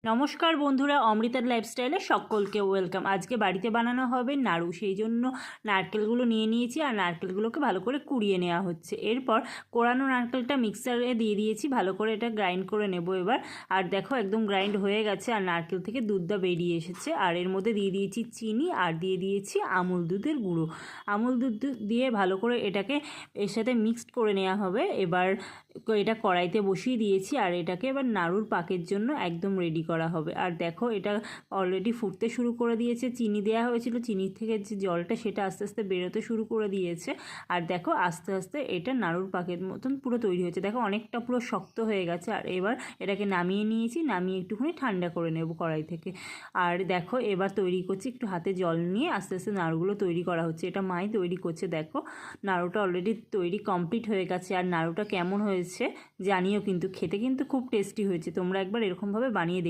নমস্কার বন্ধুরা, অমৃতার লাইফস্টাইলে সকলকে ওয়েলকাম। আজকে বাড়িতে বানানো হবে নাড়ু, সেই জন্য নারকেলগুলো নিয়ে নিয়েছি আর নারকেলগুলোকে ভালো করে কুড়িয়ে নেওয়া হচ্ছে। এরপর কোড়ানো নারকেলটা মিক্সারে দিয়ে দিয়েছি, ভালো করে এটা গ্রাইন্ড করে নেব এবার। আর দেখো একদম গ্রাইন্ড হয়ে গেছে আর নারকেল থেকে দুধটা বেরিয়ে এসেছে। আর এর মধ্যে দিয়ে দিয়েছি চিনি আর দিয়ে দিয়েছি আমুল দুধের গুঁড়ো। আমুল দুধ দিয়ে ভালো করে এটাকে এর সাথে মিক্সড করে নেওয়া হবে। এবার এটা কড়াইতে বসিয়ে দিয়েছি আর এটাকে এবার নাড়ুর পাকের জন্য একদম রেডি করা হবে। আর দেখো এটা অলরেডি ফুটতে শুরু করে দিয়েছে, চিনি দেওয়া হয়েছিল, চিনি থেকে যে জলটা সেটা আস্তে আস্তে বেরোতে শুরু করে দিয়েছে। আর দেখো আস্তে আস্তে এটা নাড়ুর পাকের মতন পুরো তৈরি হয়েছে। দেখো অনেকটা পুরো শক্ত হয়ে গেছে। আর এবার এটাকে নামিয়ে নিয়েছি, নামিয়ে একটুখানি ঠান্ডা করে নেব কড়াই থেকে। আর দেখো এবার তৈরি করছি, একটু হাতে জল নিয়ে আস্তে আস্তে নাড়ুগুলো তৈরি করা হচ্ছে। এটা মাই তৈরি করছে। দেখো নাড়ুটা অলরেডি তৈরি কমপ্লিট হয়ে গেছে। আর নাড়ুটা কেমন হয়েছে জানিও, কিন্তু খেতে কিন্তু খুব টেস্টি হয়েছে। তোমরা একবার এরকমভাবে বানিয়ে